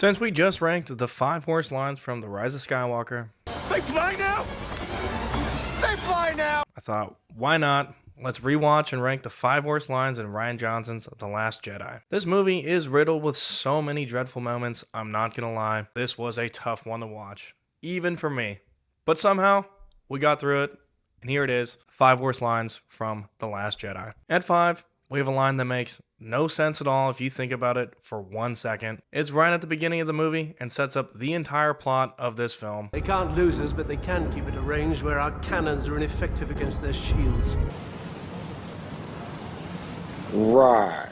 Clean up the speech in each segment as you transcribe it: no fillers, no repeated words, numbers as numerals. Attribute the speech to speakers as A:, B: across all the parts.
A: Since we just ranked the 5 worst lines from The Rise of Skywalker,
B: They fly now! They fly now!
A: I thought, why not? Let's rewatch and rank the 5 worst lines in Rian Johnson's The Last Jedi. This movie is riddled with so many dreadful moments, I'm not gonna lie. This was a tough one to watch, even for me. But somehow, we got through it, and here it is, 5 worst lines from The Last Jedi. At 5, we have a line that makes no sense at all if you think about it for 1 second. It's right at the beginning of the movie and sets up the entire plot of this film.
C: They can't lose us, but they can keep at a range where our cannons are ineffective against their shields.
B: Right.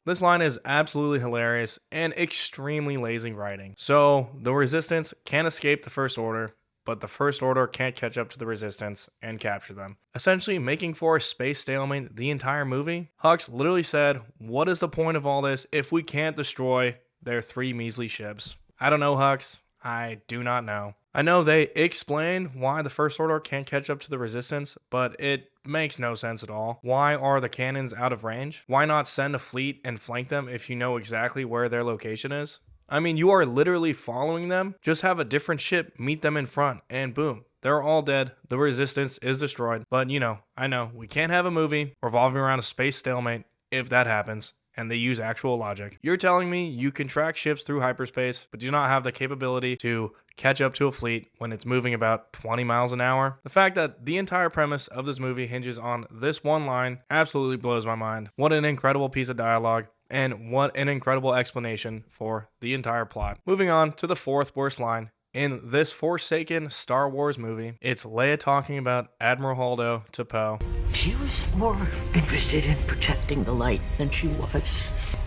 A: This line is absolutely hilarious and extremely lazy writing. So, the Resistance can't escape the First Order, but the First Order can't catch up to the Resistance and capture them, essentially making for a space stalemate the entire movie. Hux literally said, what is the point of all this if we can't destroy their 3 measly ships? I don't know, Hux. I do not know. I know they explain why the First Order can't catch up to the Resistance, but it makes no sense at all. Why are the cannons out of range? Why not send a fleet and flank them if you know exactly where their location is? I mean, you are literally following them. Just have a different ship meet them in front, and boom, they're all dead. The Resistance is destroyed. But I know, we can't have a movie revolving around a space stalemate if that happens, and they use actual logic. You're telling me you can track ships through hyperspace, but do not have the capability to catch up to a fleet when it's moving about 20 miles an hour? The fact that the entire premise of this movie hinges on this one line absolutely blows my mind. What an incredible piece of dialogue. And what an incredible explanation for the entire plot. Moving on to the 4th worst line. In this forsaken Star Wars movie, it's Leia talking about Admiral Holdo to Poe.
D: She was more interested in protecting the light than she was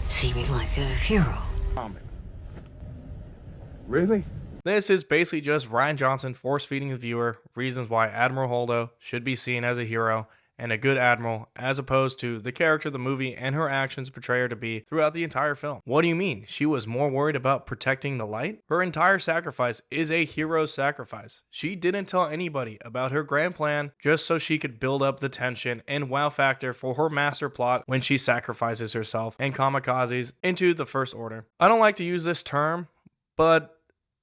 D: seeming like a hero.
B: Really?
A: This is basically just Rian Johnson force-feeding the viewer reasons why Admiral Holdo should be seen as a hero and a good admiral, as opposed to the character of the movie and her actions portray her to be throughout the entire film. What do you mean? She was more worried about protecting the light? Her entire sacrifice is a hero's sacrifice. She didn't tell anybody about her grand plan just so she could build up the tension and wow factor for her master plot when she sacrifices herself and kamikazes into the First Order. I don't like to use this term, but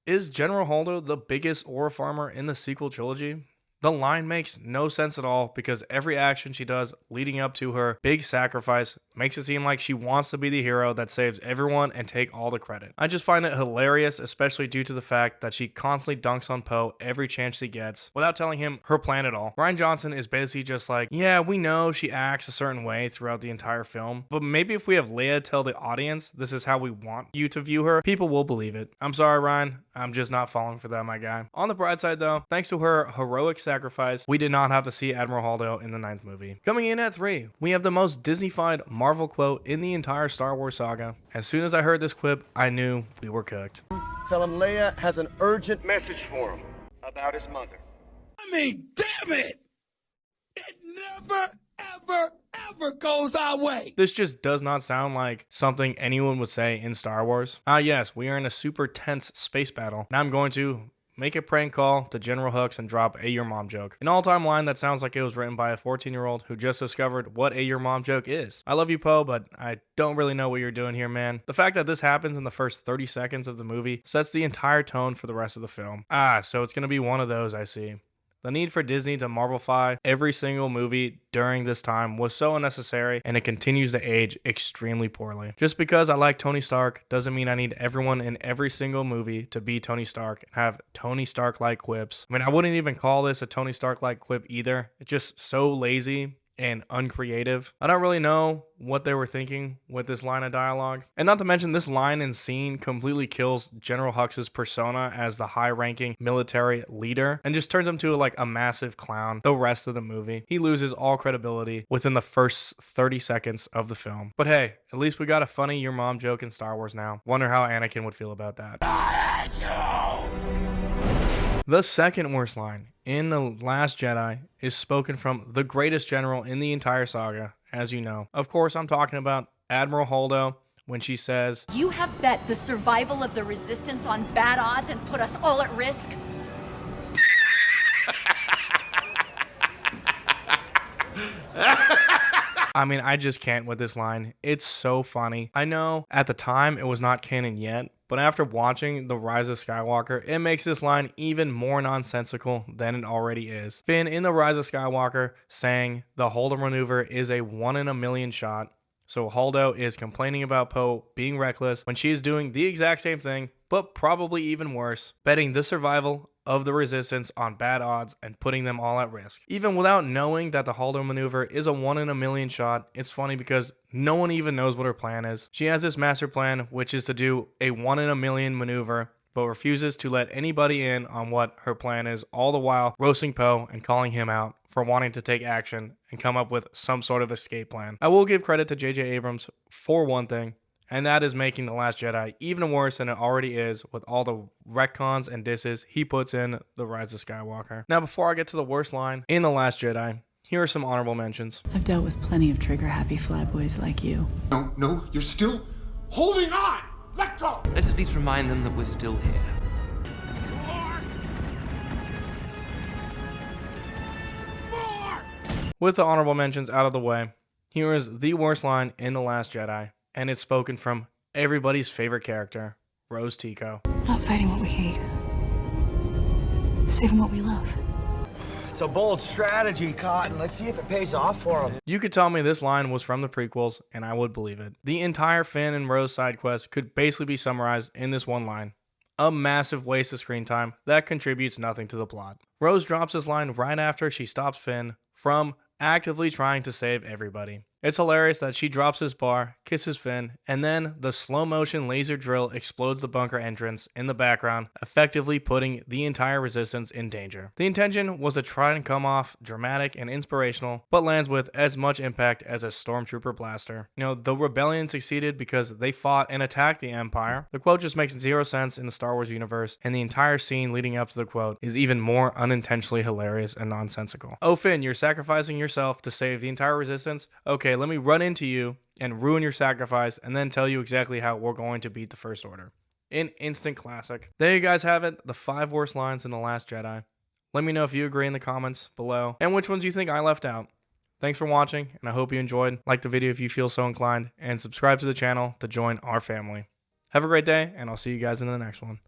A: is General Holdo the biggest ore farmer in the sequel trilogy? The line makes no sense at all because every action she does leading up to her big sacrifice makes it seem like she wants to be the hero that saves everyone and take all the credit. I just find it hilarious, especially due to the fact that she constantly dunks on Poe every chance she gets without telling him her plan at all. Rian Johnson is basically just like, yeah, we know she acts a certain way throughout the entire film, but maybe if we have Leia tell the audience this is how we want you to view her, people will believe it. I'm sorry, Ryan. I'm just not falling for that, my guy. On the bright side though, thanks to her heroic sacrifice, we did not have to see Admiral Holdo in the 9th movie. Coming in at 3, we have the most Disney-fied Marvel quote in the entire Star Wars saga. As soon as I heard this quip, I knew we were cooked.
C: Tell him Leia has an urgent message for him about his mother.
B: I mean, damn it! It never, ever goes our way!
A: This just does not sound like something anyone would say in Star Wars. Ah yes, we are in a super tense space battle. Now I'm going to make a prank call to General Hux and drop a your mom joke. An all-time line that sounds like it was written by a 14-year-old who just discovered what a your mom joke is. I love you, Poe, but I don't really know what you're doing here, man. The fact that this happens in the first 30 seconds of the movie sets the entire tone for the rest of the film. So it's gonna be one of those, I see. The need for Disney to Marvelify every single movie during this time was so unnecessary, and it continues to age extremely poorly. Just because I like Tony Stark doesn't mean I need everyone in every single movie to be Tony Stark and have Tony Stark-like quips. I mean, I wouldn't even call this a Tony Stark-like quip either. It's just so lazy and uncreative. I don't really know what they were thinking with this line of dialogue. And not to mention, this line and scene completely kills General Hux's persona as the high-ranking military leader and just turns him to like a massive clown the rest of the movie. He loses all credibility within the first 30 seconds of the film. But hey, at least we got a funny your mom joke in Star Wars now. Wonder how Anakin would feel about that. The second worst line in The Last Jedi is spoken from the greatest general in the entire saga, as you know. Of course, I'm talking about Admiral Holdo when she says,
E: "You have bet the survival of the Resistance on bad odds and put us all at risk."
A: I mean, I just can't with this line. It's so funny. I know at the time it was not canon yet, but after watching The Rise of Skywalker, it makes this line even more nonsensical than it already is. Finn in The Rise of Skywalker saying the Holdo maneuver is a 1 in a million shot. So Holdo is complaining about Poe being reckless when she is doing the exact same thing, but probably even worse, betting the survival of the Resistance on bad odds and putting them all at risk. Even without knowing that the Holdo maneuver is a 1 in a million shot, it's funny because no one even knows what her plan is. She has this master plan, which is to do a 1 in a million maneuver, but refuses to let anybody in on what her plan is, all the while roasting Poe and calling him out for wanting to take action and come up with some sort of escape plan. I will give credit to J.J. Abrams for one thing, and that is making The Last Jedi even worse than it already is with all the retcons and disses he puts in The Rise of Skywalker. Now, before I get to the worst line in The Last Jedi, here are some honorable mentions.
F: I've dealt with plenty of trigger-happy flyboys like you.
B: No, you're still holding on! Let go!
G: Let's at least remind them that we're still here.
A: With the honorable mentions out of the way, here is the worst line in The Last Jedi, and it's spoken from everybody's favorite character, Rose Tico.
F: Not fighting what we hate. Saving what we love.
H: It's a bold strategy, Cotton. Let's see if it pays off for him.
A: You could tell me this line was from the prequels, and I would believe it. The entire Finn and Rose side quest could basically be summarized in this one line. A massive waste of screen time that contributes nothing to the plot. Rose drops this line right after she stops Finn from actively trying to save everybody. It's hilarious that she drops his bar, kisses Finn, and then the slow motion laser drill explodes the bunker entrance in the background, effectively putting the entire Resistance in danger. The intention was to try and come off dramatic and inspirational, but lands with as much impact as a stormtrooper blaster. You know, the rebellion succeeded because they fought and attacked the Empire. The quote just makes zero sense in the Star Wars universe, and the entire scene leading up to the quote is even more unintentionally hilarious and nonsensical. Oh Finn, you're sacrificing yourself to save the entire Resistance? Okay, let me run into you and ruin your sacrifice and then tell you exactly how we're going to beat the First Order. An instant classic. There you guys have it, the 5 worst lines in The Last Jedi. Let me know if you agree in the comments below and which ones you think I left out. Thanks for watching, and I hope you enjoyed. Like the video if you feel so inclined, and subscribe to the channel to join our family. Have a great day, and I'll see you guys in the next one.